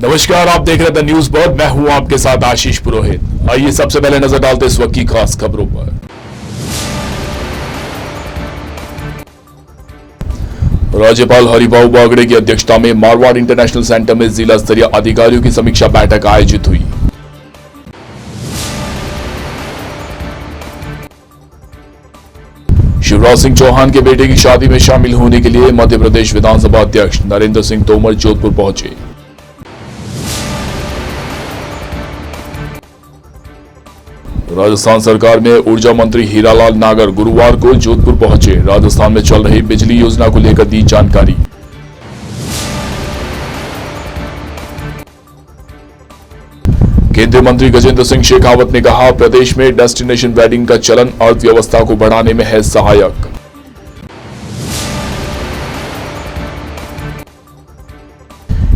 नमस्कार, आप देख रहे हैं द न्यूज बर्ड। मैं हूं आपके साथ आशीष पुरोहित। आइए सबसे पहले नजर डालते इस वक्त की खास खबरों पर। राज्यपाल हरिभाऊ बागड़े की अध्यक्षता में मारवाड़ इंटरनेशनल सेंटर में जिला स्तरीय अधिकारियों की समीक्षा बैठक आयोजित हुई। शिवराज सिंह चौहान के बेटे की शादी में शामिल होने के लिए मध्य प्रदेश विधानसभा अध्यक्ष नरेंद्र सिंह तोमर जोधपुर पहुंचे। राजस्थान सरकार में ऊर्जा मंत्री हीरालाल नागर गुरुवार को जोधपुर पहुंचे। राजस्थान में चल रही बिजली योजना को लेकर दी जानकारी। केंद्रीय मंत्री गजेंद्र सिंह शेखावत ने कहा, प्रदेश में डेस्टिनेशन वेडिंग का चलन अर्थव्यवस्था को बढ़ाने में है सहायक।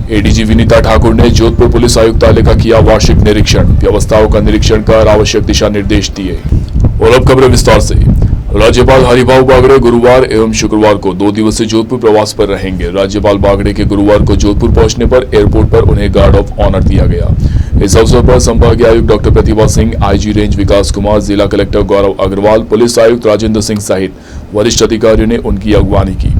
एडीजी विनीता ठाकुर ने जोधपुर पुलिस आयुक्तालय का किया वार्षिक निरीक्षण। व्यवस्थाओं का निरीक्षण कर आवश्यक दिशा निर्देश दिए। और अब खबरें विस्तार से। राज्यपाल हरिभाऊ बागड़े गुरुवार एवं शुक्रवार को 2 दिवसीय जोधपुर प्रवास पर रहेंगे। राज्यपाल बागड़े के गुरुवार को जोधपुर पहुंचने पर एयरपोर्ट पर उन्हें गार्ड ऑफ ऑनर दिया गया। इस अवसर पर संभागीय आयुक्त doctor Pratibha Singh, IG range विकास कुमार, जिला कलेक्टर गौरव अग्रवाल, पुलिस आयुक्त राजेंद्र सिंह सहित वरिष्ठ अधिकारियों ने उनकी अगवानी की।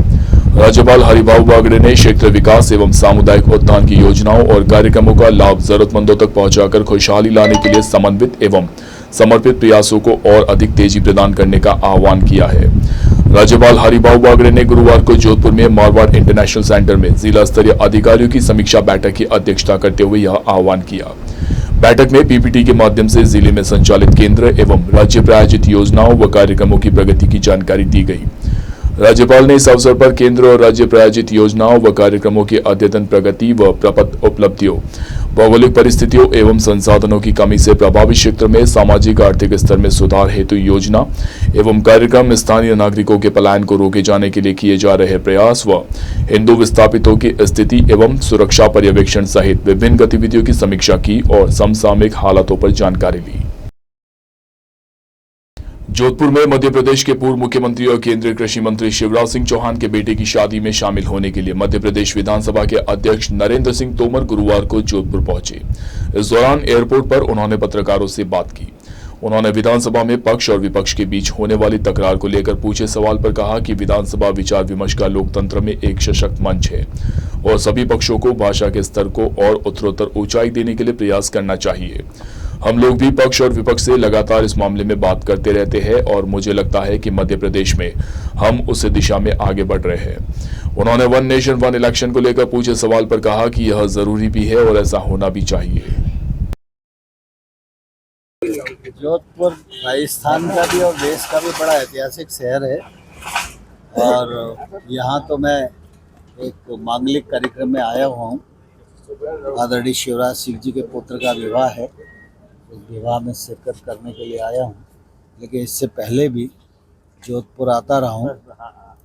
राज्यपाल हरिभाऊ बागड़े ने क्षेत्र विकास एवं सामुदायिक उत्थान की योजनाओं और कार्यक्रमों का लाभ जरूरतमंदों तक पहुंचाकर खुशहाली लाने के लिए समन्वित एवं समर्पित प्रयासों को और अधिक तेजी प्रदान करने का आह्वान किया है। राज्यपाल हरिभाऊ बागड़े ने गुरुवार को जोधपुर में मारवाड़ इंटरनेशनल सेंटर में जिला स्तरीय अधिकारियों की समीक्षा बैठक की अध्यक्षता करते हुए यह आह्वान किया। बैठक में पीपीटी के माध्यम से जिले में संचालित केंद्र एवं राज्य प्रायोजित योजनाओं व कार्यक्रमों की प्रगति की जानकारी दी गई। राज्यपाल ने इस अवसर पर केंद्र और राज्य प्रायोजित योजनाओं व कार्यक्रमों की अद्यतन प्रगति व प्रपत उपलब्धियों, भौगोलिक परिस्थितियों एवं संसाधनों की कमी से प्रभावित क्षेत्र में सामाजिक आर्थिक स्तर में सुधार हेतु योजना एवं कार्यक्रम, स्थानीय नागरिकों के पलायन को रोके जाने के लिए किए जा रहे प्रयास व हिंदू विस्थापितों की स्थिति एवं सुरक्षा पर्यवेक्षण सहित विभिन्न गतिविधियों की समीक्षा की और समसामयिक हालातों पर जानकारी ली। जोधपुर में मध्य प्रदेश के पूर्व मुख्यमंत्री और केंद्रीय कृषि मंत्री शिवराज सिंह चौहान के बेटे की शादी में शामिल होने के लिए मध्य प्रदेश विधानसभा के अध्यक्ष नरेंद्र सिंह तोमर गुरुवार को जोधपुर पहुंचे। इस दौरान एयरपोर्ट पर उन्होंने पत्रकारों से बात की। उन्होंने विधानसभा में पक्ष और विपक्ष के बीच होने वाली तकरार को लेकर पूछे सवाल पर कहा कि विधानसभा विचार विमर्श का लोकतंत्र में एक सशक्त मंच है और सभी पक्षों को भाषा के स्तर को और उत्तरोत्तर ऊंचाई देने के लिए प्रयास करना चाहिए। हम लोग भी पक्ष और विपक्ष से लगातार इस मामले में बात करते रहते हैं और मुझे लगता है कि मध्य प्रदेश में हम उस दिशा में आगे बढ़ रहे हैं। उन्होंने वन नेशन वन इलेक्शन को लेकर पूछे सवाल पर कहा कि यह जरूरी भी है और ऐसा होना भी चाहिए। जोधपुर राजस्थान का भी और देश का भी बड़ा ऐतिहासिक शहर है और यहाँ तो मैं एक मांगलिक कार्यक्रम में आया हुआ हूँ। आदरणीय शिवराज सिंह जी के पुत्र का विवाह है, उस विवाह में शिरकत करने के लिए आया हूँ। लेकिन इससे पहले भी जोधपुर आता रहा हूँ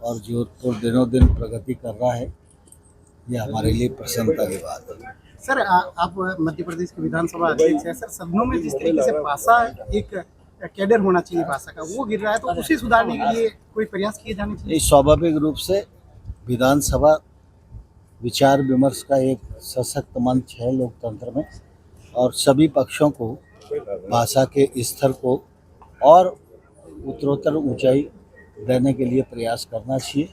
और जोधपुर दिनों दिन प्रगति कर रहा है, यह हमारे लिए प्रसन्नता की बात है। सर, आप मध्य प्रदेश के विधानसभा अध्यक्ष हैं। सर, सदनों में जिस तरीके से भाषा एक कैडर होना चाहिए भाषा का, वो गिर रहा है, तो उसे सुधारने के लिए कोई प्रयास किए जाने चाहिए। स्वाभाविक रूप से विधानसभा विचार विमर्श का एक सशक्त मंच है लोकतंत्र में और सभी पक्षों को भाषा के स्तर को और उत्तरोत्तर ऊंचाई देने के लिए प्रयास करना चाहिए।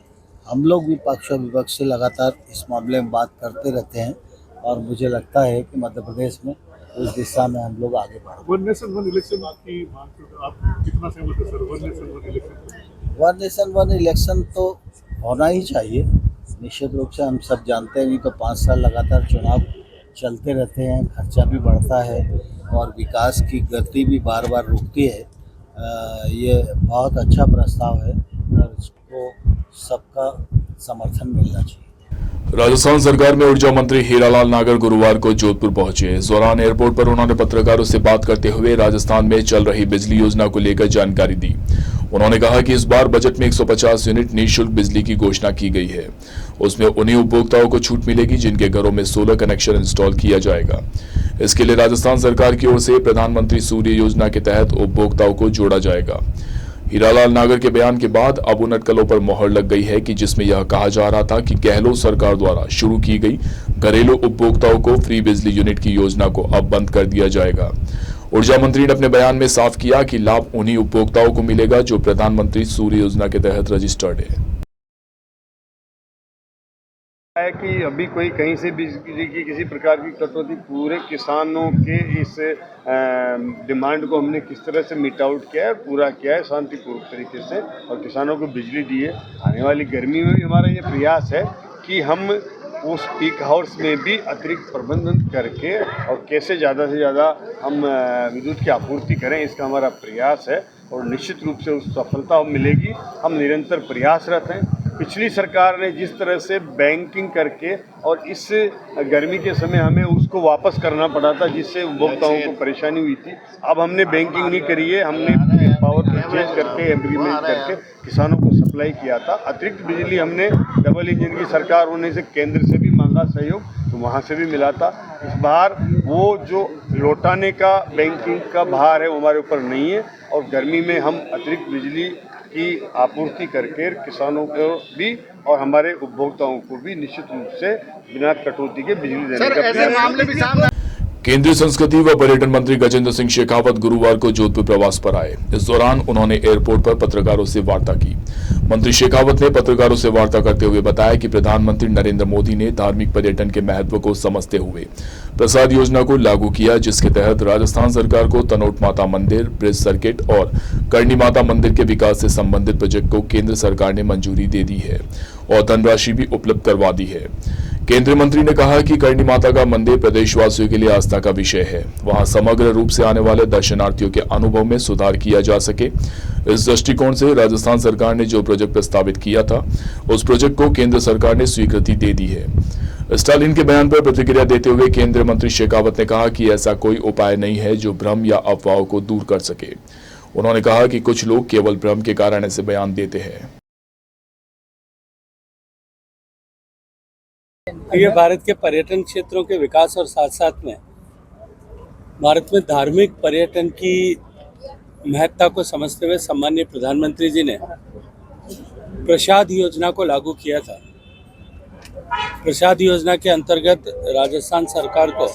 हम लोग भी पक्ष और विपक्ष से लगातार इस मामले में बात करते रहते हैं और मुझे लगता है कि मध्य प्रदेश में उस दिशा में हम लोग आगे बढ़ रहे हैं। वन नेशन वन इलेक्शन आपकी मांग, आप कितना सहमत है sir? One nation one election, one nation one election तो होना ही चाहिए निश्चित रूप से। हम सब जानते हैं, नहीं तो 5 साल लगातार चुनाव चलते रहते हैं, खर्चा भी बढ़ता है और विकास की गति भी बार बार रुकती है। ये बहुत अच्छा प्रस्ताव है और इसको सबका समर्थन मिलना चाहिए। राजस्थान सरकार में ऊर्जा मंत्री हीरालाल नागर गुरुवार को जोधपुर पहुंचे। इस दौरान एयरपोर्ट पर उन्होंने पत्रकारों से बात करते हुए राजस्थान में चल रही बिजली योजना को लेकर जानकारी दी। उन्होंने कहा कि इस बार बजट में 150 यूनिट निःशुल्क बिजली की घोषणा की गई है। उसमें उन्हीं उपभोक्ताओं को छूट मिलेगी जिनके घरों में सोलर कनेक्शन इंस्टॉल किया जाएगा। इसके लिए राजस्थान सरकार की ओर से प्रधानमंत्री सूर्य योजना के तहत उपभोक्ताओं को जोड़ा जाएगा। हीरालाल नागर के बयान के बाद अब उन अटकलों पर मोहर लग गई है कि जिसमें यह कहा जा रहा था कि गहलोत सरकार द्वारा शुरू की गई घरेलू उपभोक्ताओं को फ्री बिजली यूनिट की योजना को अब बंद कर दिया जाएगा। ऊर्जा मंत्री ने अपने बयान में साफ किया कि लाभ उन्हीं उपभोक्ताओं को मिलेगा जो प्रधानमंत्री सूर्य योजना के तहत रजिस्टर्ड है कि अभी कोई कहीं से बिजली की किसी प्रकार की कटौती पूरे किसानों के इस डिमांड को हमने किस तरह से मीट आउट किया है, पूरा किया है शांतिपूर्वक तरीके से और किसानों को बिजली दी है। आने वाली गर्मी में भी हमारा ये प्रयास है कि हम उस पीक हाउस में भी अतिरिक्त प्रबंधन करके और कैसे ज़्यादा से ज़्यादा हम विद्युत की आपूर्ति करें, इसका हमारा प्रयास है और निश्चित रूप से उस सफलता मिलेगी। हम निरंतर प्रयासरत हैं। पिछली सरकार ने जिस तरह से बैंकिंग करके और इस गर्मी के समय हमें उसको वापस करना पड़ा था जिससे उपभोक्ताओं को परेशानी हुई थी, अब हमने बैंकिंग नहीं करी है, हमने पावर परचेज करके एग्रीमेंट करके किसानों को सप्लाई किया था। अतिरिक्त बिजली हमने डबल इंजन की सरकार होने से केंद्र से भी मांगा सहयोग, तो वहाँ से भी मिला था। इस बार वो जो लौटाने का बैंकिंग का भार है वो हमारे ऊपर नहीं है और गर्मी में हम अतिरिक्त बिजली की आपूर्ति करके किसानों को भी और हमारे उपभोक्ताओं को भी निश्चित रूप से बिना कटौती के बिजली देने का प्रयास। केंद्रीय संस्कृति व पर्यटन मंत्री गजेंद्र सिंह शेखावत गुरुवार को जोधपुर प्रवास पर आए। इस दौरान उन्होंने एयरपोर्ट पर पत्रकारों से वार्ता की। मंत्री शेखावत ने पत्रकारों से वार्ता करते हुए बताया कि प्रधानमंत्री नरेंद्र मोदी ने धार्मिक पर्यटन के महत्व को समझते हुए प्रसाद योजना को लागू किया, जिसके तहत राजस्थान सरकार को तनोट माता मंदिर, ब्रिज सर्किट और करणी माता मंदिर के विकास से संबंधित प्रोजेक्ट को केंद्र सरकार ने मंजूरी दे दी है और धनराशि भी उपलब्ध करवा दी है। केंद्रीय मंत्री ने कहा कि करणी माता का मंदिर प्रदेशवासियों के लिए आस्था का विषय है। वहां समग्र रूप से आने वाले दर्शनार्थियों के अनुभव में सुधार किया जा सके, इस दृष्टिकोण से राजस्थान सरकार ने जो प्रोजेक्ट प्रस्तावित किया था उस प्रोजेक्ट को केंद्र सरकार ने स्वीकृति दे दी है। स्टालिन के बयान पर प्रतिक्रिया देते हुए केंद्रीय मंत्री शेखावत ने कहा कि ऐसा कोई उपाय नहीं है जो भ्रम या अफवाहों को दूर कर सके। उन्होंने कहा कि कुछ लोग केवल भ्रम के कारण ऐसे बयान देते हैं। ये भारत के पर्यटन क्षेत्रों के विकास और साथ साथ में भारत में धार्मिक पर्यटन की महत्ता को समझते हुए सम्माननीय प्रधानमंत्री जी ने प्रसाद योजना को लागू किया था। प्रसाद योजना के अंतर्गत राजस्थान सरकार को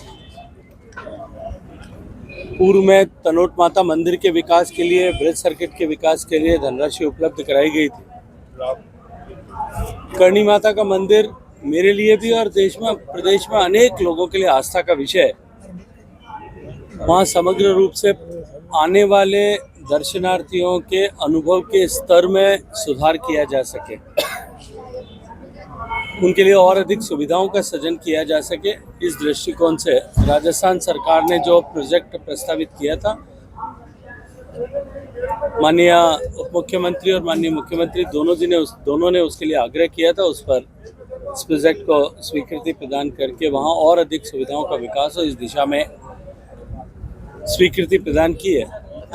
पूर्व में तनोट माता मंदिर के विकास के लिए, ब्रिज सर्किट के विकास के लिए धनराशि उपलब्ध कराई गई थी। करणी माता का मंदिर मेरे लिए भी और प्रदेश में अनेक लोगों के लिए आस्था का विषय है। वहाँ समग्र रूप से आने वाले दर्शनार्थियों के अनुभव के स्तर में सुधार किया जा सके, उनके लिए और अधिक सुविधाओं का सृजन किया जा सके, इस दृष्टिकोण से राजस्थान सरकार ने जो प्रोजेक्ट प्रस्तावित किया था, माननीय उप मुख्यमंत्री और माननीय मुख्यमंत्री दोनों ने उसके लिए आग्रह किया था। उस पर इस प्रोजेक्ट को स्वीकृति प्रदान करके वहाँ और अधिक सुविधाओं का विकास हो, इस दिशा में स्वीकृति प्रदान की है।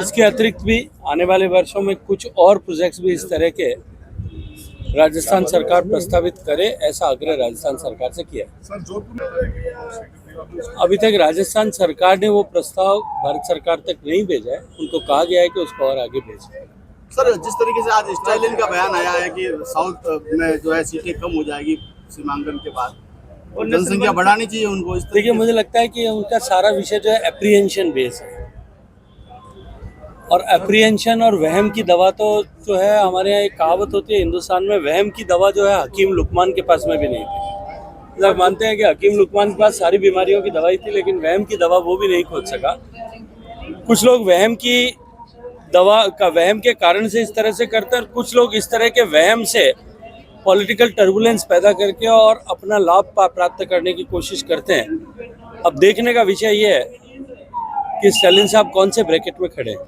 इसके अतिरिक्त भी आने वाले वर्षों में कुछ और प्रोजेक्ट्स भी इस तरह के राजस्थान सरकार प्रस्तावित करे, ऐसा आग्रह राजस्थान सरकार से किया है। अभी तक राजस्थान सरकार ने वो प्रस्ताव भारत सरकार तक नहीं भेजा है, उनको कहा गया है कि उसको और आगे भेजें। सर, जिस तरीके से आज स्टालिन का बयान आया है कि साउथ में जो है सीटें कम हो जाएगी सीमांकन के बाद और जनसंख्या बढ़ानी चाहिए उनको, देखिए मुझे लगता है कि उनका सारा विषय जो है एप्रीहेंशन बेस है और एप्रीहेंशन और वहम की दवा तो जो है हमारे यहाँ एक कहावत होती है हिंदुस्तान में, वहम की दवा जो है हकीम लुकमान के पास में भी नहीं थी। लोग मानते हैं कि हकीम लुकमान के पास सारी बीमारियों की दवाई थी, लेकिन वहम की दवा वो भी नहीं खोज सका। कुछ लोग वहम की दवा का वहम के कारण से इस तरह से करते हैं और कुछ लोग इस तरह के वहम से पॉलिटिकल टर्बुलेंस पैदा करके और अपना लाभ प्राप्त करने की कोशिश करते हैं। अब देखने का विषय ये है कि स्टालिन साहब कौन से ब्रैकेट में खड़े हैं।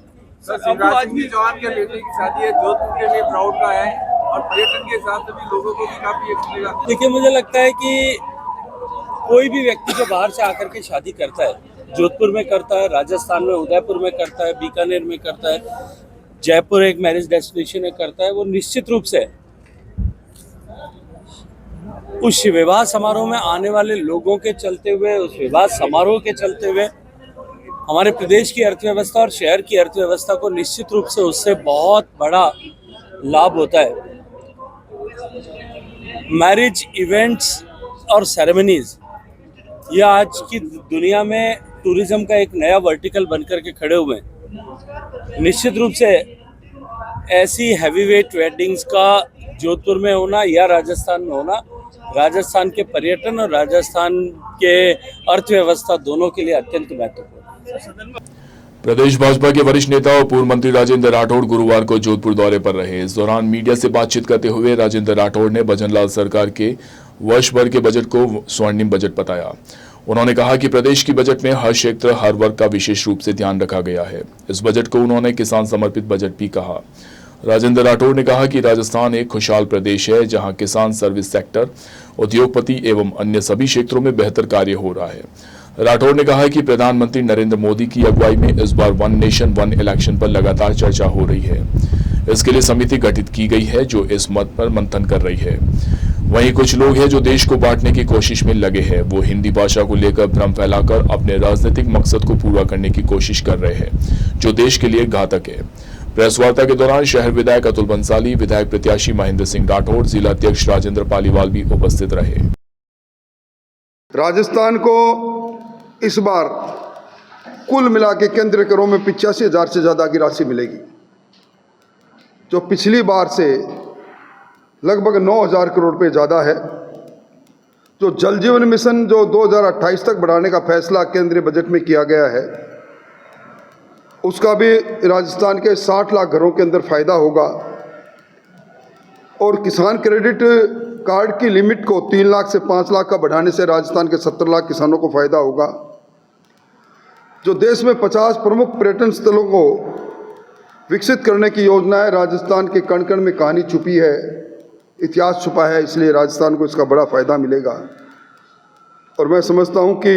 सर, आज भी जवान के बेटे की शादी है, जोधपुर के लिए प्राउड का है और पर्यटन के साथ सभी लोगों को भी काफी अच्छा लगा। देखिए मुझे लगता है कि कोई भी व्यक्ति जो बाहर से आकर के शादी करता है, जोधपुर में करता है, राजस्थान में उदयपुर में करता है, बीकानेर में करता है, जयपुर एक मैरिज डेस्टिनेशन में करता है, वो निश्चित रूप से उस विवाह समारोह में आने वाले लोगों के चलते हुए, उस विवाह समारोह के चलते हुए हमारे प्रदेश की अर्थव्यवस्था और शहर की अर्थव्यवस्था को निश्चित रूप से उससे बहुत बड़ा लाभ होता है। मैरिज इवेंट्स और सेरेमनीज ये आज की दुनिया में टूरिज्म का एक नया वर्टिकल बनकर के खड़े हुए हैं। निश्चित रूप से ऐसी हैवीवेट वेडिंग्स का जोधपुर में होना या राजस्थान में होना राजस्थान के पर्यटन और राजस्थान के अर्थव्यवस्था दोनों के लिए अत्यंत महत्वपूर्ण है। प्रदेश भाजपा के वरिष्ठ नेता और पूर्व मंत्री राजेंद्र राठौड़ गुरुवार को जोधपुर दौरे पर रहे। इस दौरान मीडिया से बातचीत करते हुए राजेंद्र राठौड़ ने भजनलाल सरकार के वर्ष भर के बजट को स्वर्णिम बजट बताया। उन्होंने कहा कि प्रदेश की बजट में हर क्षेत्र हर वर्ग का विशेष रूप से ध्यान रखा गया है। इस बजट को उन्होंने किसान समर्पित बजट भी कहा। राजेंद्र राठौड़ ने कहा कि राजस्थान एक खुशहाल प्रदेश है जहां किसान, सर्विस सेक्टर, उद्योगपति एवं अन्य सभी क्षेत्रों में बेहतर कार्य हो रहा है। राठौड़ ने कहा कि प्रधानमंत्री नरेंद्र मोदी की अगुवाई में इस बार वन नेशन वन इलेक्शन पर लगातार चर्चा हो रही है। इसके लिए समिति गठित की गई है जो इस मत पर मंथन कर रही है। वहीं कुछ लोग हैं जो देश को बांटने की कोशिश में लगे हैं। वो हिंदी भाषा को लेकर भ्रम फैलाकर अपने राजनीतिक मकसद को पूरा करने की कोशिश कर रहे हैं जो देश के लिए घातक है। प्रेस वार्ता के दौरान शहर विधायक अतुल बंसाली, विधायक प्रत्याशी महेंद्र सिंह राठौड़, जिला अध्यक्ष राजेंद्र पालीवाल भी उपस्थित रहे। राजस्थान को इस बार कुल मिला के केंद्रीय करों में 85,000 से ज़्यादा की राशि मिलेगी, जो पिछली बार से लगभग 9,000 करोड़ रुपये ज़्यादा है। जो जल जीवन मिशन जो 2028 तक बढ़ाने का फैसला केंद्रीय बजट में किया गया है, उसका भी राजस्थान के 60 लाख घरों के अंदर फ़ायदा होगा। और किसान क्रेडिट कार्ड की लिमिट को 3 लाख से 5 लाख का बढ़ाने से राजस्थान के 70 लाख किसानों को फ़ायदा होगा। जो देश में 50 प्रमुख पर्यटन स्थलों को विकसित करने की योजना है, राजस्थान के कण कण में कहानी छुपी है, इतिहास छुपा है, इसलिए राजस्थान को इसका बड़ा फ़ायदा मिलेगा। और मैं समझता हूँ कि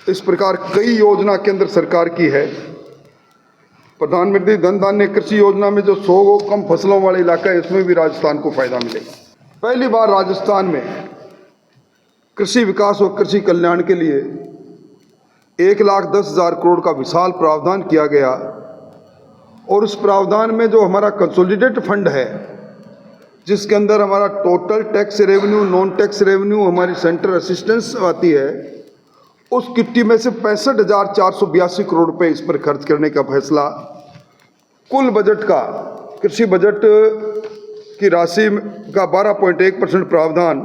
इस प्रकार कई योजना केंद्र सरकार की है। प्रधानमंत्री धन धान्य कृषि योजना में जो 100 कम फसलों वाले इलाका है, इसमें भी राजस्थान को फ़ायदा मिलेगा। पहली बार राजस्थान में कृषि विकास और कृषि कल्याण के लिए 1,10,000 करोड़ का विशाल प्रावधान किया गया। और उस प्रावधान में जो हमारा कंसोलिडेटेड फंड है, जिसके अंदर हमारा total tax revenue, non tax revenue, हमारी सेंट्रल असिस्टेंस आती है, उस किट्टी में से 65,482 करोड़ रुपए इस पर खर्च करने का फैसला कुल बजट का, कृषि बजट की राशि का 12.1% प्रावधान।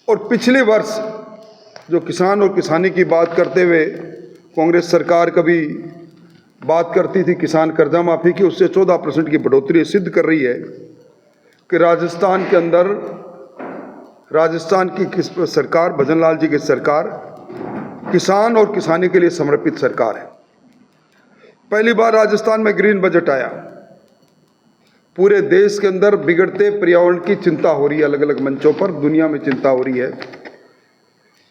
और पिछले वर्ष जो किसान और किसानी की बात करते हुए कांग्रेस सरकार कभी बात करती थी किसान कर्जा माफ़ी की, उससे 14% की बढ़ोतरी सिद्ध कर रही है कि राजस्थान के अंदर राजस्थान की सरकार, भजनलाल जी की सरकार, किसान और किसानी के लिए समर्पित सरकार है। पहली बार राजस्थान में ग्रीन बजट आया। पूरे देश के अंदर बिगड़ते पर्यावरण की चिंता हो रही है, अलग अलग मंचों पर दुनिया में चिंता हो रही है।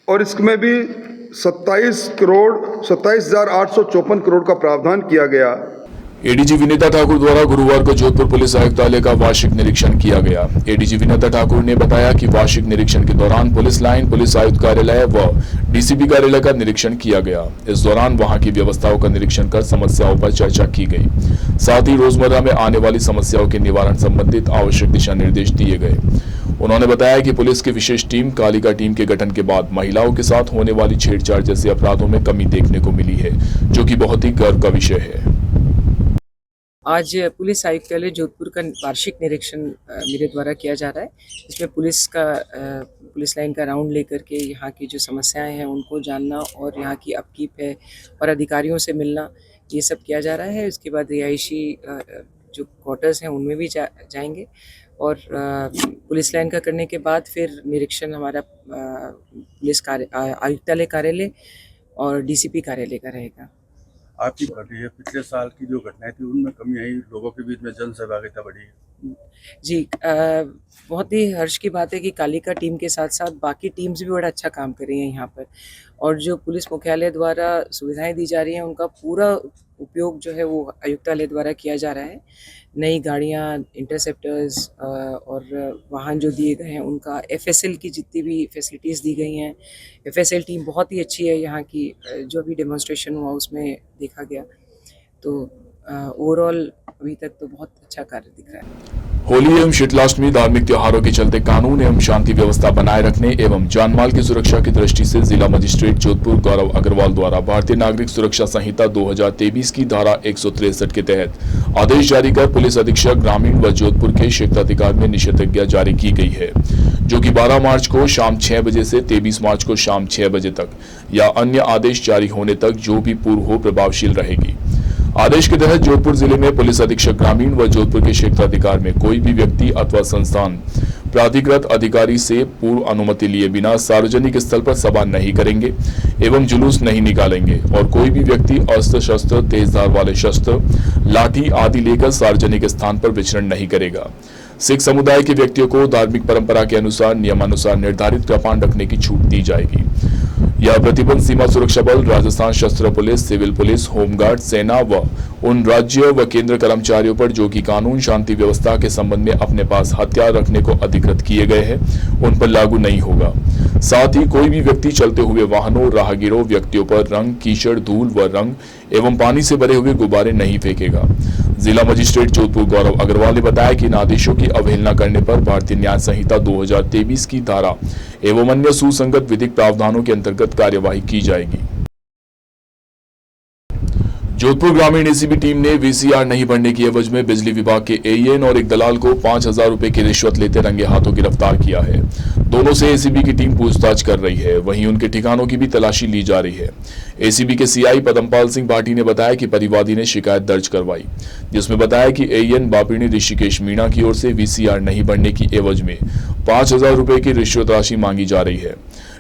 और इसमें भी 27,854 करोड़ का प्रावधान किया गया। एडीजी विनीता ठाकुर द्वारा गुरुवार को जोधपुर पुलिस आयुक्तालय का वार्षिक निरीक्षण किया गया। एडीजी विनीता ठाकुर ने बताया कि वार्षिक निरीक्षण के दौरान पुलिस लाइन, पुलिस आयुक्त कार्यालय व डीसीपी कार्यालय का निरीक्षण किया गया। इस दौरान वहां की व्यवस्थाओं का निरीक्षण कर समस्याओं पर चर्चा की गई। साथ ही रोजमर्रा में आने वाली समस्याओं के निवारण संबंधित आवश्यक दिशा निर्देश दिए गए। उन्होंने बताया कि पुलिस की विशेष टीम कालिका टीम के गठन के बाद महिलाओं के साथ होने वाली छेड़छाड़ जैसे अपराधों में कमी देखने को मिली है, जो कि बहुत ही गर्व का विषय है। आज पुलिस आयुक्तालय जोधपुर का वार्षिक निरीक्षण मेरे द्वारा किया जा रहा है। इसमें पुलिस लाइन का राउंड लेकर के यहाँ की जो समस्याएं हैं उनको जानना और यहाँ की अपकीप है और अधिकारियों से मिलना, ये सब किया जा रहा है। इसके बाद रिहायशी जो क्वार्टर्स हैं उनमें भी जाएंगे और पुलिस लाइन का करने के बाद फिर निरीक्षण हमारा पुलिस आयुक्तालय कार्यालय और डीसीपी कार्यालय का रहेगा। आपकी बढ़ी है, पिछले साल की जो घटनाएं थी उनमें कमी आई, लोगों के बीच में जन सहभागिता बढ़ी है। जी, बहुत ही हर्ष की बात है कि कालिका टीम के साथ साथ बाकी टीम्स भी बड़ा अच्छा काम कर रही हैं यहाँ पर। और जो पुलिस मुख्यालय द्वारा सुविधाएं दी जा रही हैं उनका पूरा उपयोग जो है वो आयुक्तालय द्वारा किया जा रहा है। नई गाड़ियाँ, इंटरसेप्टर्स और वाहन जो दिए गए हैं उनका FSL की जितनी भी फैसिलिटीज़ दी गई हैं, FSL टीम बहुत ही अच्छी है यहाँ की। जो भी डेमोन्स्ट्रेशन हुआ उसमें देखा गया, तो ओवरऑल अभी तक तो बहुत अच्छा कार्य दिख रहा है। होली एवं शीतलाष्टमी धार्मिक त्योहारों के चलते कानून एवं शांति व्यवस्था बनाए रखने एवं जानमाल की सुरक्षा की दृष्टि से जिला मजिस्ट्रेट जोधपुर गौरव अग्रवाल द्वारा भारतीय नागरिक सुरक्षा संहिता 2023 की धारा 163 के तहत आदेश जारी कर पुलिस अधीक्षक ग्रामीण व जोधपुर के क्षेत्राधिकार में निषेधाज्ञा जारी की गई है, जो कि 12 मार्च को शाम 6 बजे से 23 मार्च को शाम 6 बजे तक या अन्य आदेश जारी होने तक जो भी पूर्व हो प्रभावशील रहेगी। आदेश के तहत जोधपुर जिले में पुलिस अधीक्षक ग्रामीण व जोधपुर के क्षेत्राधिकार में कोई भी व्यक्ति अथवा संस्थान प्राधिकृत अधिकारी से पूर्व अनुमति लिए बिना सार्वजनिक स्थल पर सभा नहीं करेंगे एवं जुलूस नहीं निकालेंगे और कोई भी व्यक्ति अस्त्र शस्त्र, तेज धार वाले शस्त्र, लाठी आदि लेकर सार्वजनिक स्थान पर विचरण नहीं करेगा। सिख समुदाय के व्यक्तियों को धार्मिक परंपरा के अनुसार नियमानुसार निर्धारित कृपाण रखने की छूट दी जाएगी। यह प्रतिबंध सीमा सुरक्षा बल, राजस्थान सशस्त्र पुलिस, सिविल पुलिस, होमगार्ड, सेना व उन राज्य व केंद्र कर्मचारियों पर जो कि कानून शांति व्यवस्था के संबंध में अपने पास हथियार रखने को अधिकृत किए गए हैं, उन पर लागू नहीं होगा। साथ ही कोई भी व्यक्ति चलते हुए वाहनों, राहगीरों, व्यक्तियों पर रंग, कीचड़, धूल व रंग एवं पानी से भरे हुए गुब्बारे नहीं फेंकेगा। जिला मजिस्ट्रेट जोधपुर गौरव अग्रवाल ने बताया कि इन आदेशों की अवहेलना करने पर भारतीय न्याय संहिता 2023 की धारा एवं अन्य सुसंगत विधिक प्रावधानों के अंतर्गत कार्यवाही की जाएगी। जोधपुर ग्रामीण एसीबी टीम ने VCR नहीं भरने की एवज में बिजली विभाग के AEN और एक दलाल को 5,000 रुपए की रिश्वत लेते रंगे हाथों गिरफ्तार किया है। दोनों से एसीबी की टीम पूछताछ कर रही है, वहीं उनके ठिकानों की भी तलाशी ली जा रही है। एसीबी के CI पदमपाल सिंह भाटी ने बताया कि परिवादी ने शिकायत दर्ज करवाई, जिसमें बताया कि AEN बापिणी ऋषिकेश मीणा की ओर से VCR नहीं भरने की एवज में 5,000 रुपए की रिश्वत राशि मांगी जा रही है।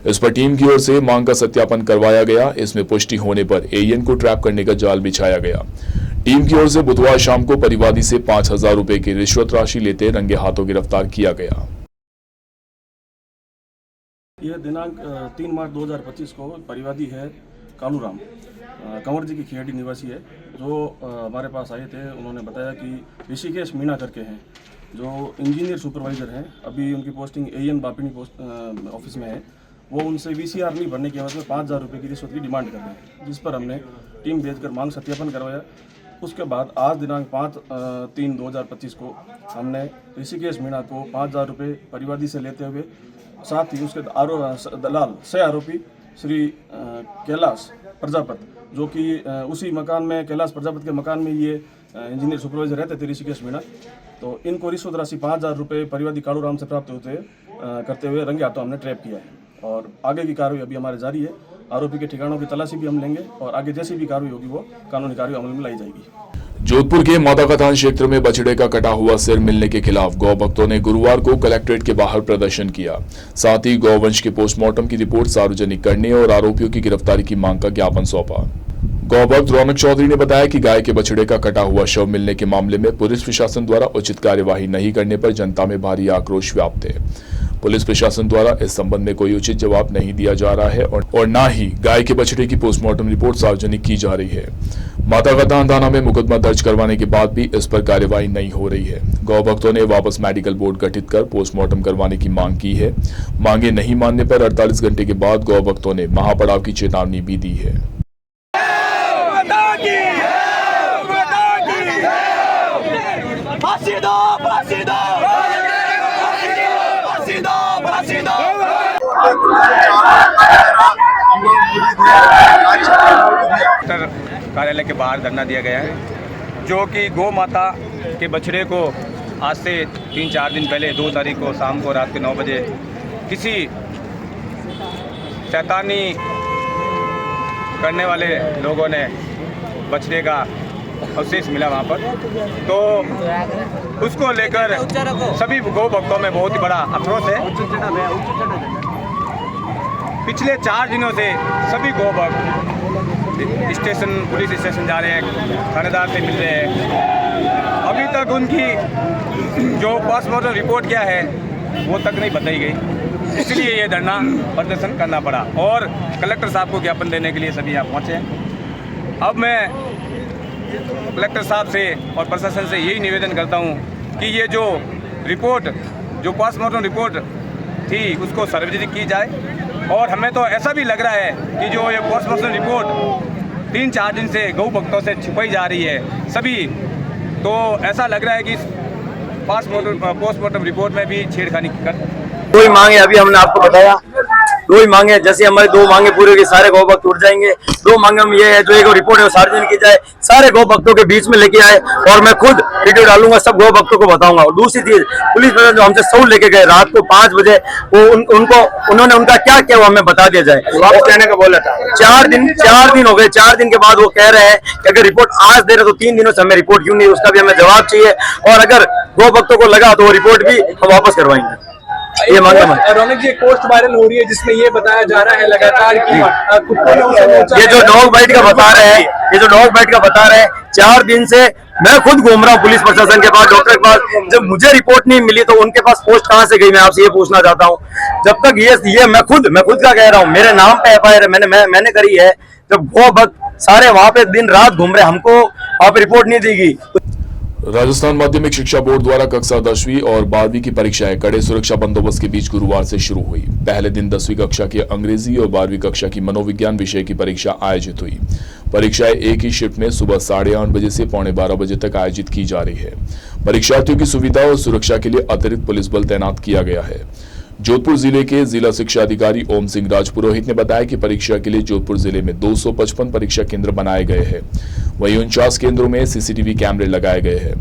इस पर टीम की ओर से मांग का सत्यापन करवाया गया। इसमें पुष्टि होने पर AEN को ट्रैप करने का जाल बिछाया गया। टीम की ओर से बुधवार शाम को परिवादी से 5,000 रुपए की रिश्वत राशि लेते रंगे हाथों गिरफ्तार किया गया। यह दिनांक 3 मार्च 2025 को परिवादी है कालूराम, कंवर जी की खेड़ी निवासी है, जो हमारे पास आए थे। उन्होंने बताया कि ऋषिकेश मीणा करके हैं, जो इंजीनियर सुपरवाइजर हैं, अभी उनकी पोस्टिंग AEN बापिणी ऑफिस में है। वो उनसे VCR नहीं भरने की एवज में 5,000 रुपये की रिश्वत की डिमांड कर रहे हैं, जिस पर हमने टीम भेजकर मांग सत्यापन करवाया। उसके बाद आज दिनांक 5/3/2025 को हमने ऋषिकेश मीणा को 5,000 रुपये परिवादी से लेते हुए, साथ ही उसके दलाल सह आरोपी श्री कैलाश प्रजापति, जो कि उसी मकान में, कैलाश प्रजापति के मकान में ये इंजीनियर सुपरवाइजर रहते थे ऋषिकेश मीणा, तो इनको रिश्वत राशि 5,000 रुपये परिवादी कालूराम से प्राप्त करते हुए रंगे हाथों हमने ट्रैप किया है। और आगे की कार्रवाई अभी हमारे जारी है। आरोपी के ठिकानों की तलाशी भी हम लेंगे और आगे जैसी भी कार्रवाई होगी वो कानूनी कार्रवाई अमल में लाई जाएगी। जोधपुर के माताकतान क्षेत्र में बछड़े का कटा हुआ सिर मिलने के खिलाफ गौ भक्तों ने गुरुवार को कलेक्ट्रेट के बाहर प्रदर्शन किया। साथ ही गौवंश के पोस्टमार्टम की रिपोर्ट सार्वजनिक करने और आरोपियों की गिरफ्तारी की मांग का ज्ञापन सौंपा। गौभक्त रौनक चौधरी ने बताया कि गाय के बछड़े का कटा हुआ शव मिलने के मामले में पुलिस प्रशासन द्वारा उचित कार्यवाही नहीं करने पर जनता में भारी आक्रोश व्याप्त है। पुलिस प्रशासन द्वारा इस संबंध में कोई उचित जवाब नहीं दिया जा रहा है और न ही गाय के बछड़े की पोस्टमार्टम रिपोर्ट सार्वजनिक की जा रही है। माताकतान थाना में मुकदमा दर्ज करवाने के बाद भी इस पर कार्यवाही नहीं हो रही है। गौ भक्तों ने वापस मेडिकल बोर्ड गठित कर पोस्टमार्टम करवाने की मांग की है। मांगे नहीं मानने पर 48 घंटे के बाद गौ भक्तों ने महापड़ाव की चेतावनी भी दी है। कार्यालय के बाहर धरना दिया गया है, जो कि गौ माता के बछड़े को आज से 3-4 दिन पहले 2 तारीख को शाम को रात के 9 बजे किसी शैतानी करने वाले लोगों ने बछड़े का अवशेष मिला वहाँ पर, तो उसको लेकर सभी गौ भक्तों में बहुत ही बड़ा आक्रोश है। पिछले 4 दिनों से सभी गौ भक्त पुलिस स्टेशन जा रहे हैं, थानेदार से मिल रहे हैं। अभी तक उनकी जो पोस्टमार्टम रिपोर्ट क्या है वो तक नहीं बताई गई। इसलिए ये धरना प्रदर्शन करना पड़ा और कलेक्टर साहब को ज्ञापन देने के लिए सभी यहाँ पहुँचे हैं। अब मैं कलेक्टर साहब से और प्रशासन से यही निवेदन करता हूँ कि ये जो रिपोर्ट, जो पोस्टमार्टम रिपोर्ट थी, उसको सार्वजनिक की जाए। और हमें तो ऐसा भी लग रहा है कि जो ये पोस्टमार्टम रिपोर्ट 3-4 दिन से गौ भक्तों से छुपाई जा रही है सभी, तो ऐसा लग रहा है कि पोस्टमार्टम रिपोर्ट में भी छेड़खानी कर। दो ही मांगे अभी हमने आपको बताया, 2 ही मांगे। जैसे हमारी 2 मांगे पूरे होगी सारे गौ भक्त उठ जाएंगे। 2 मांगे हम ये है, जो एक रिपोर्ट है वो सार्वजनिक की जाए, सारे गौ भक्तों के बीच में लेके आए और मैं खुद वीडियो डालूंगा, सब गौ भक्तों को बताऊंगा। और दूसरी चीज, पुलिस प्रशासन जो हमसे सौ लेके गए रात को 5 बजे, वो उन्होंने उनका क्या किया वो हमें बता दिया जाए। वापस कहने का बोला था। 4 दिन हो गए। 4 दिन के बाद वो कह रहे हैं कि अगर रिपोर्ट आज दे रहे तो 3 दिनों से हमें रिपोर्ट क्यों नहीं, उसका भी हमें जवाब चाहिए। और अगर गौ भक्तों को लगा तो वो रिपोर्ट भी हम वापस करवाएंगे। ये मांगे रौनक जी, एक पोस्ट वायरल हो रही है जिसमें ये बताया जा रहा है लगातार कि ये जो डॉग बाइट का बता रहे हैं, 4 दिन से मैं खुद घूम रहा हूँ पुलिस प्रशासन के पास, डॉक्टर के पास। जब मुझे रिपोर्ट नहीं मिली तो उनके पास पोस्ट कहाँ से गई, मैं आपसे ये पूछना चाहता हूँ। जब तक ये मैं खुद का कह रहा हूँ, मेरे नाम पे FIR मैंने करी है। जब गौ भक्त सारे वहाँ पे दिन रात घूम रहे, हमको वहाँ पे रिपोर्ट नहीं दी गई। राजस्थान माध्यमिक शिक्षा बोर्ड द्वारा कक्षा 10वीं और 12वीं की परीक्षाएं कड़े सुरक्षा बंदोबस्त के बीच गुरुवार से शुरू हुई। पहले दिन 10वीं कक्षा की अंग्रेजी और 12वीं कक्षा की मनोविज्ञान विषय की परीक्षा आयोजित हुई। परीक्षाएं एक ही शिफ्ट में सुबह 8:30 बजे से 12:15 बजे तक आयोजित की जा रही है। परीक्षार्थियों की सुविधा और सुरक्षा के लिए अतिरिक्त पुलिस बल तैनात किया गया है। जोधपुर जिले के जिला शिक्षा अधिकारी ओम सिंह राजपुरोहित ने बताया कि परीक्षा के लिए जोधपुर जिले में 255 परीक्षा केंद्र बनाए गए हैं। वहीं 49 केंद्रों में CCTV कैमरे लगाए गए हैं।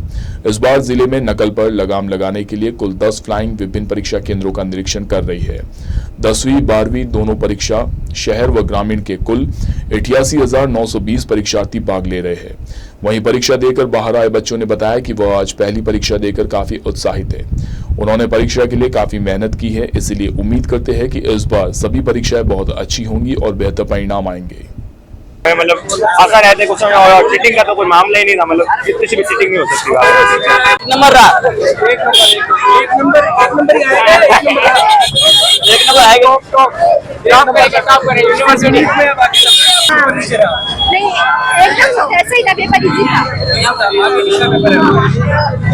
इस बार जिले में नकल पर लगाम लगाने के लिए कुल 10 फ्लाइंग विभिन्न परीक्षा केंद्रों का निरीक्षण कर रही है। 10वीं 12वीं दोनों परीक्षा शहर व ग्रामीण के कुल 88,920 परीक्षार्थी भाग ले रहे हैं। वहीं परीक्षा देकर बाहर आए बच्चों ने बताया कि वह आज पहली परीक्षा देकर काफी उत्साहित है। उन्होंने परीक्षा के लिए काफी मेहनत की है, इसलिए उम्मीद करते हैं कि इस बार सभी परीक्षाएं बहुत अच्छी होंगी और बेहतर परिणाम आएंगे। मतलब आसान रहते कुछ और चीटिंग का तो कोई मामला ही नहीं था। मतलब कितनी सी भी चीटिंग नहीं हो सकती। नंबर एकदम ऐसे ही था, पेपर इजी था।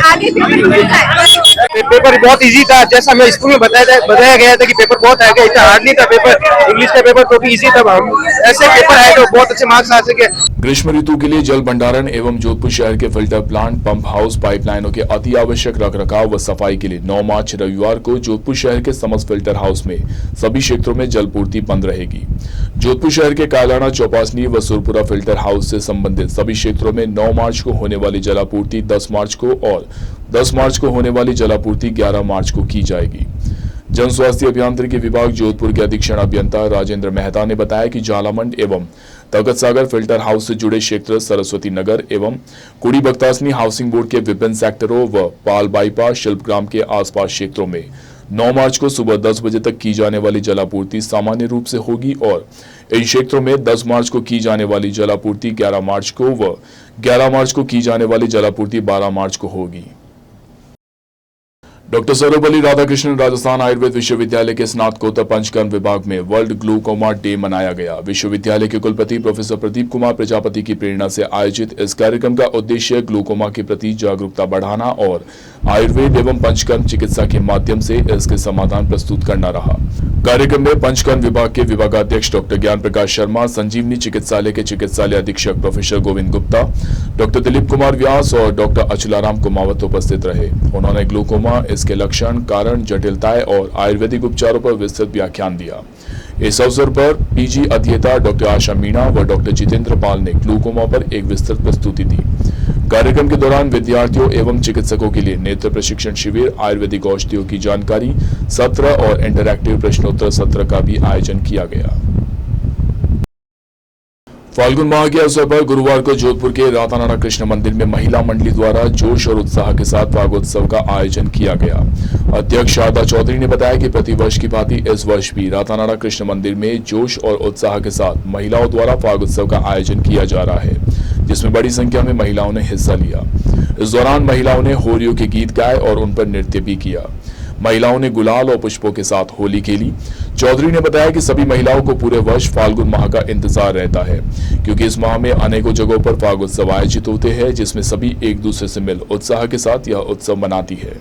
आगे पेपर बहुत इजी था, जैसा हमें स्कूल में बताया गया था कि पेपर बहुत आगे, इतना हार्ड नहीं था पेपर। इंग्लिश का पेपर तो इजी था, ऐसे पेपर आए तो बहुत अच्छे मार्क्स आ सके। ग्रीष्म ऋतु के लिए जल भंडारण एवं जोधपुर शहर के फिल्टर प्लांट, पंप हाउस, पाइपलाइनों के अति आवश्यक रखरखाव व सफाई के लिए 9 मार्च रविवार को जोधपुर शहर के समस्त फिल्टर हाउस में सभी क्षेत्रों में जलपूर्ति बंद रहेगी। जोधपुर शहर के कायलाना, चौपासनी व सुरपुरा फिल्टर हाउस से संबंधित सभी क्षेत्रों में 9 मार्च को होने वाली जलापूर्ति 10 मार्च को और 10 मार्च को होने वाली जलापूर्ति 11 मार्च को की जाएगी। जन स्वास्थ्य अभियांत्रिकी विभाग जोधपुर के अधीक्षण अभियंता राजेंद्र मेहता ने बताया कि जालामंड एवं तगत सागर फिल्टर हाउस से जुड़े क्षेत्र, सरस्वती नगर एवं कुड़ी बख्तासनी हाउसिंग बोर्ड के विभिन्न सेक्टरों व पाल बाईपास शिल्पग्राम के आसपास क्षेत्रों में 9 मार्च को सुबह 10 बजे तक की जाने वाली जलापूर्ति सामान्य रूप से होगी और इन क्षेत्रों में 10 मार्च को की जाने वाली जलापूर्ति 11 मार्च को व 11 मार्च को की जाने वाली जलापूर्ति 12 मार्च को होगी। डॉक्टर सर्वपल्ली राधाकृष्णन राजस्थान आयुर्वेद विश्वविद्यालय के स्नातकोत्तर पंचकर्म विभाग में वर्ल्ड ग्लूकोमा डे मनाया गया। विश्वविद्यालय के कुलपति प्रोफेसर प्रदीप कुमार प्रजापति की प्रेरणा से आयोजित इस कार्यक्रम का उद्देश्य ग्लूकोमा के प्रति जागरूकता बढ़ाना और आयुर्वेद एवं पंचकर्म चिकित्सा के माध्यम से इसके समाधान प्रस्तुत करना रहा। कार्यक्रम में पंचकर्म विभाग के विभागाध्यक्ष डॉक्टर ज्ञान प्रकाश शर्मा, संजीवनी चिकित्सालय के चिकित्सालय अधीक्षक प्रोफेसर गोविंद गुप्ता, डॉक्टर दिलीप कुमार व्यास और डॉक्टर अचलाराम कुमावत उपस्थित रहे। उन्होंने ग्लूकोमा, इसके लक्षण, कारण, जटिलताएं और आयुर्वेदिक उपचारों पर विस्तृत व्याख्यान दिया। इस अवसर पर PG अध्येता डॉक्टर आशा मीणा व डॉक्टर जितेंद्र पाल ने ग्लूकोमा पर एक विस्तृत प्रस्तुति दी। कार्यक्रम के दौरान विद्यार्थियों एवं चिकित्सकों के लिए नेत्र प्रशिक्षण शिविर, आयुर्वेदिक औषधियों की जानकारी सत्र और इंटरैक्टिव प्रश्नोत्तर सत्र का भी आयोजन किया गया। फाल्गुन माह के अवसर पर गुरुवार को जोधपुर के रातानाडा कृष्ण मंदिर में महिला मंडली द्वारा जोश और उत्साह के साथ फागोत्सव का आयोजन किया गया। अध्यक्ष शारदा चौधरी ने बताया कि प्रतिवर्ष की भांति इस वर्ष भी रातानाडा कृष्ण मंदिर में जोश और उत्साह के साथ महिलाओं द्वारा फागोत्सव का आयोजन किया जा रहा है, जिसमें बड़ी संख्या में महिलाओं ने हिस्सा लिया। इस दौरान महिलाओं ने होरियों के गीत गाए और उन पर नृत्य भी किया। महिलाओं ने गुलाल और पुष्पों के साथ होली खेली। चौधरी ने बताया कि सभी महिलाओं को पूरे वर्ष फाल्गुन माह का इंतजार रहता है, क्योंकि इस माह में अनेकों जगहों पर फागुत्सव आयोजित होते हैं, जिसमें सभी एक दूसरे से मिल उत्साह के साथ यह उत्सव मनाती है।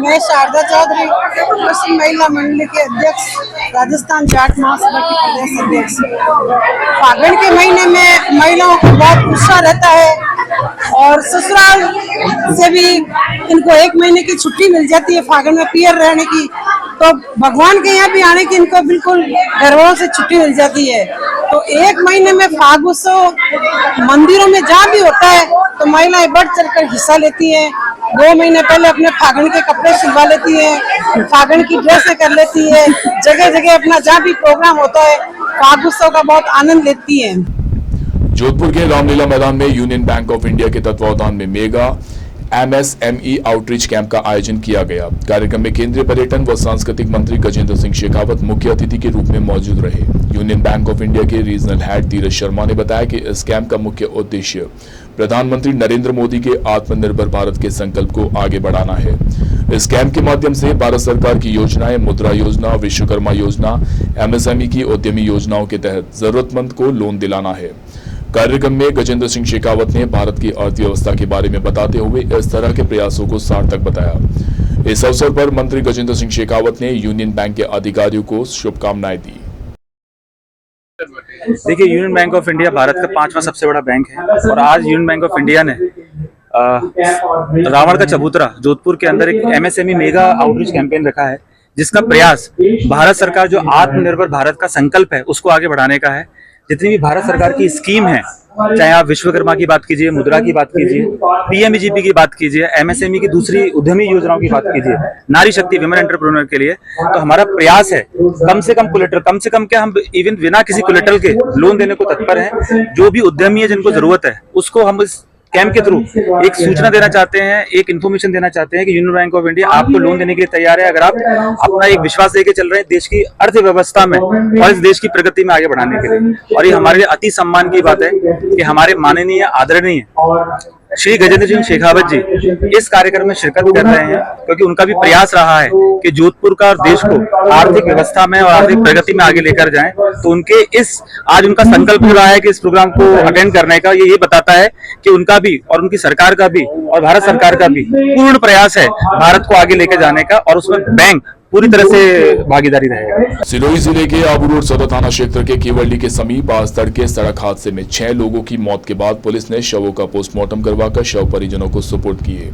मैं शारदा चौधरी, पश्चिम महिला मंडली के अध्यक्ष, राजस्थान जाट महासभा की प्रदेश अध्यक्ष। फागुन के महीने में महिलाओं को बहुत उत्साह रहता है और ससुराल से भी इनको 1 महीने की छुट्टी मिल जाती है फागुन में पियर रहने की, तो भगवान के यहाँ भी आने की इनको बिल्कुल घरों से छुट्टी मिल जाती है। तो 1 महीने में फाग उत्सव मंदिरों में जहाँ भी होता है तो महिलाएं बढ़ चढ़कर हिस्सा लेती हैं। 2 महीने पहले अपने फागुन के कपड़े सिलवा लेती है, फागुन की ड्रेसें कर लेती है, जगह जगह अपना जहाँ भी प्रोग्राम होता है फाग उत्सव का बहुत आनंद लेती है। जोधपुर के रामलीला मैदान में यूनियन बैंक ऑफ इंडिया के तत्वावधान में मेगा MSME आउटरीच कैंप का आयोजन किया गया। कार्यक्रम में केंद्रीय पर्यटन व सांस्कृतिक मंत्री गजेंद्र सिंह शेखावत मुख्य अतिथि के रूप में मौजूद रहे। यूनियन बैंक ऑफ इंडिया के रीजनल हेड धीरज शर्मा ने बताया कि इस कैंप का मुख्य उद्देश्य प्रधानमंत्री नरेंद्र मोदी के आत्मनिर्भर भारत के संकल्प को आगे बढ़ाना है। इस कैंप के माध्यम से भारत सरकार की योजनाएं, मुद्रा योजना, विश्वकर्मा योजना, MSME की उद्यमी योजनाओं के तहत जरूरतमंद को लोन दिलाना है। कार्यक्रम में गजेंद्र सिंह शेखावत ने भारत की अर्थव्यवस्था के बारे में बताते हुए इस तरह के प्रयासों को सार्थक बताया। इस अवसर पर मंत्री गजेंद्र सिंह शेखावत ने यूनियन बैंक के अधिकारियों को शुभकामनाएं दी। देखिए, union bank of India Bharat का 5वां सबसे बड़ा बैंक है और आज यूनियन बैंक ऑफ इंडिया ने रावण का चबूतरा जोधपुर के अंदर एक MSME मेगा आउटरीच कैंपेन रखा है, जिसका प्रयास भारत सरकार जो आत्मनिर्भर भारत का संकल्प है उसको आगे बढ़ाने का है। जितनी भी भारत सरकार की स्कीम है, चाहे आप विश्वकर्मा की बात कीजिए, मुद्रा की बात कीजिए, PMEGP की बात कीजिए, MSME की दूसरी उद्यमी योजनाओं की बात कीजिए, नारी शक्ति विमेन एंटरप्रेन्योर के लिए, तो हमारा प्रयास है कम से कम कोलेटरल, कम से कम क्या हम इवन बिना किसी कोलेटरल के लोन देने को तत्पर हैं। जो भी उद्यमी है जिनको जरूरत है उसको हम इस कैंप के थ्रू एक सूचना देना चाहते हैं, एक इन्फॉर्मेशन देना चाहते हैं कि यूनियन बैंक ऑफ इंडिया आपको लोन देने के लिए तैयार है, अगर आप अपना एक विश्वास लेके चल रहे हैं देश की अर्थव्यवस्था में और इस देश की प्रगति में आगे बढ़ाने के लिए। और ये हमारे लिए अति सम्मान की बात है कि हमारे माननीय आदरणीय श्री गजेंद्र सिंह शेखावत जी इस कार्यक्रम में शिरकत कर रहे हैं, क्योंकि उनका भी प्रयास रहा है कि जोधपुर का और देश को आर्थिक व्यवस्था में और आर्थिक प्रगति में आगे लेकर जाएं। तो उनके आज उनका संकल्प हो रहा है कि इस प्रोग्राम को अटेंड करने का, ये बताता है कि उनका भी और उनकी सरकार का भी और भारत सरकार का भी पूर्ण प्रयास है भारत को आगे लेकर जाने का, और उसमें बैंक पूरी तरह से भागीदारी रहेगा। सिरोही जिले के आबू रोड सदर थाना क्षेत्र के केवली के समीप आज तड़के सड़क हादसे में 6 लोगों की मौत के बाद पुलिस ने शवों का पोस्टमार्टम करवाकर शव परिजनों को सुपुर्द किए।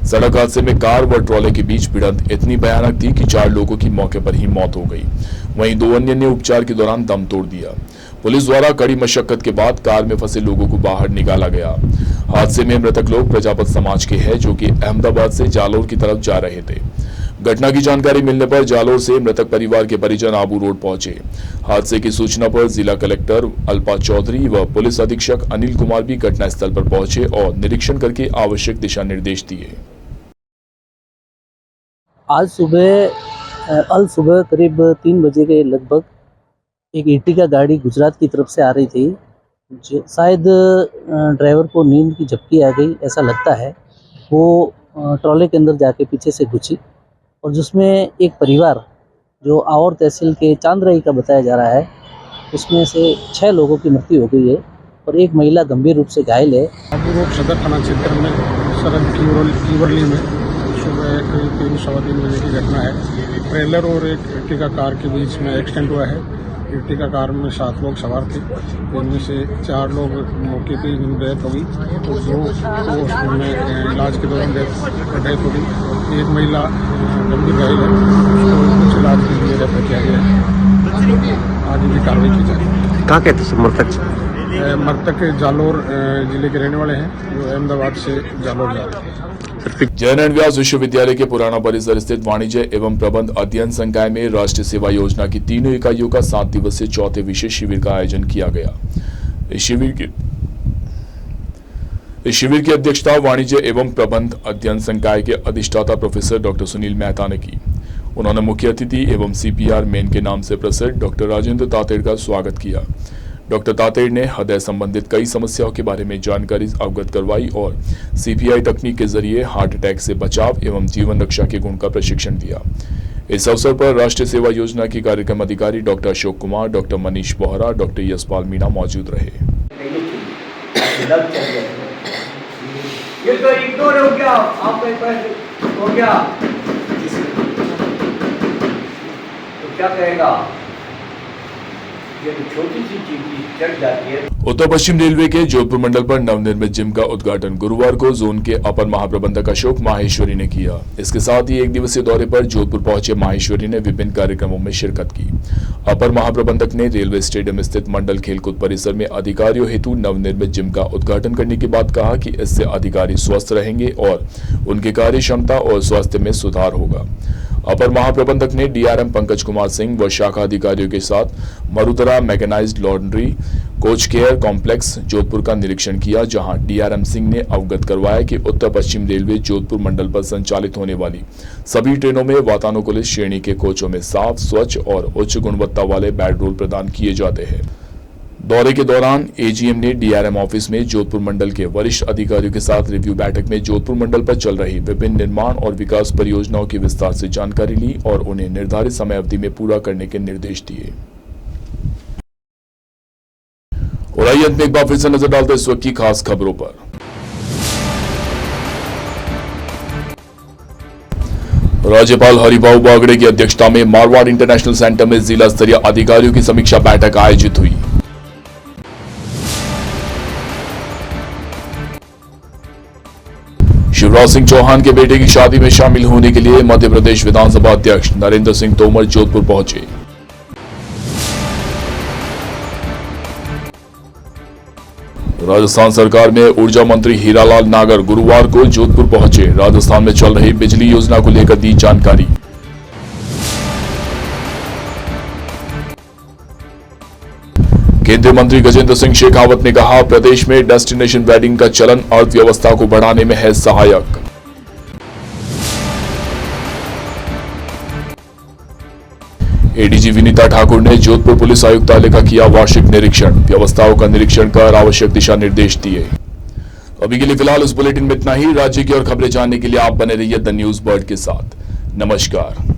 सड़क हादसे में कार व ट्रॉले के बीच भिड़ंत इतनी भयानक थी कि 4 लोगों की मौके पर ही मौत हो गई, वहीं 2 अन्य ने उपचार के दौरान दम तोड़ दिया। पुलिस द्वारा कड़ी मशक्कत के बाद कार में फंसे लोगों को बाहर निकाला गया। हादसे में मृतक लोग प्रजापत समाज के हैं, जो कि अहमदाबाद से जालोर की तरफ जा रहे थे। घटना की जानकारी मिलने पर जालोर से मृतक परिवार के परिजन आबू रोड पहुंचे। हादसे की सूचना पर जिला कलेक्टर अल्पा चौधरी व पुलिस अधीक्षक अनिल कुमार भी घटनास्थल पर पहुंचे और निरीक्षण करके आवश्यक दिशा निर्देश दिए। आज सुबह करीब 3 बजे के लगभग एक इर्टिगा गाड़ी गुजरात की तरफ से आ रही थी। शायद ड्राइवर को नींद की झपकी आ गई ऐसा लगता है। वो ट्रॉले के अंदर जाके पीछे से घुसी और जिसमें एक परिवार जो आवर तहसील के चांदराई का बताया जा रहा है, उसमें से 6 लोगों की मृत्यु हो गई है और एक महिला गंभीर रूप से घायल है। आबू रोड सदर थाना क्षेत्र में सड़क कीवर्ली में सुबह करीब 3-3:15 बजे की घटना है। ट्रेलर और एक इर्टिगा कार के बीच में एक्सीडेंट हुआ है। इर्टिगा कार में 7 लोग सवार थे, इनमें से 4 लोग मौके पर ही डेथ हो गई, तो 2 उसमें इलाज के दौरान डेथ हो गई। एक महिला गंभीर घायल है, उसको कुछ इलाज के लिए रेफर किया गया है। आगे भी कार्रवाई की जाएगी। कहाँ के थे मृतक? मृतक जालोर जिले के रहने वाले हैं, जो अहमदाबाद से जालोर जा रहे थे। जयनारायण व्यास विश्वविद्यालय के पुराना परिसर स्थित वाणिज्य एवं प्रबंध अध्ययन संकाय में राष्ट्रीय सेवा योजना की 3 इकाइयों का 7 दिवसीय 4थे विशेष शिविर का आयोजन किया गया। इस इस शिविर की अध्यक्षता वाणिज्य एवं प्रबंध अध्ययन संकाय के अधिष्ठाता प्रोफेसर डॉक्टर सुनील मेहता ने की। उन्होंने मुख्य अतिथि एवं सीपीआर मेन के नाम से प्रसिद्ध डॉक्टर राजेंद्र तातेड़ का स्वागत किया। डॉक्टर तातेड़ ने हृदय संबंधित कई समस्याओं के बारे में जानकारी अवगत करवाई और सीपीआई तकनीक के जरिए हार्ट अटैक से बचाव एवं जीवन रक्षा के गुण का प्रशिक्षण दिया। इस अवसर पर राष्ट्रीय सेवा योजना के कार्यक्रम अधिकारी doctor Ashok Kumar, doctor Manish Bohra, doctor Yashpal Meena मौजूद रहे। ये तो इग्नोर हो गया, आप हो गया तो क्या कहेगा? ये तो छोटी सी चीज चढ़ जाती है। उत्तर पश्चिम रेलवे के जोधपुर मंडल पर नवनिर्मित जिम का उद्घाटन गुरुवार को जोन के अपर महाप्रबंधक अशोक माहेश्वरी ने किया। इसके साथ ही एक दिवसीय दौरे पर जोधपुर पहुंचे माहेश्वरी ने विभिन्न कार्यक्रमों में शिरकत की। अपर महाप्रबंधक ने रेलवे स्टेडियम स्थित मंडल खेलकूद परिसर में अधिकारियों हेतु नवनिर्मित जिम का उद्घाटन करने के बाद कहा कि इससे अधिकारी स्वस्थ रहेंगे और उनकी कार्य क्षमता और स्वास्थ्य में सुधार होगा। अपर महाप्रबंधक ने डीआरएम पंकज कुमार सिंह व शाखा अधिकारियों के साथ मरुतरा mechanised laundry coach care complex Jodhpur का निरीक्षण किया, जहां डीआरएम सिंह ने अवगत करवाया कि उत्तर पश्चिम रेलवे जोधपुर मंडल पर संचालित होने वाली सभी ट्रेनों में वातानुकूलित श्रेणी के कोचों में साफ, स्वच्छ और उच्च गुणवत्ता वाले बेडरोल प्रदान किए जाते हैं। दौरे के दौरान एजीएम ने डीआरएम ऑफिस में जोधपुर मंडल के वरिष्ठ अधिकारियों के साथ रिव्यू बैठक में जोधपुर मंडल पर चल रही विभिन्न निर्माण और विकास परियोजनाओं की विस्तार से जानकारी ली और उन्हें निर्धारित समय अवधि में पूरा करने के निर्देश दिए। और आइए अंत में एक बार फिर से नजर डालते इस वक्त की खास खबरों पर। राज्यपाल हरिभाऊ बागड़े की अध्यक्षता में मारवाड़ इंटरनेशनल सेंटर में जिला स्तरीय अधिकारियों की समीक्षा बैठक आयोजित हुई। शिवराज सिंह चौहान के बेटे की शादी में शामिल होने के लिए मध्य प्रदेश विधानसभा अध्यक्ष नरेंद्र सिंह तोमर जोधपुर पहुंचे। राजस्थान सरकार में ऊर्जा मंत्री हीरालाल नागर गुरुवार को जोधपुर पहुंचे। राजस्थान में चल रही बिजली योजना को लेकर दी जानकारी। केंद्रीय मंत्री गजेंद्र सिंह शेखावत ने कहा, प्रदेश में डेस्टिनेशन वेडिंग का चलन अर्थव्यवस्था को बढ़ाने में है सहायक। एडीजी विनीता ठाकुर ने जोधपुर पुलिस आयुक्तालय का किया वार्षिक निरीक्षण। व्यवस्थाओं का निरीक्षण कर आवश्यक दिशा निर्देश दिए। अभी के लिए फिलहाल इस बुलेटिन में इतना ही। राज्य की और खबरें जानने के लिए आप बने रहिए द न्यूज बर्ड के साथ। नमस्कार।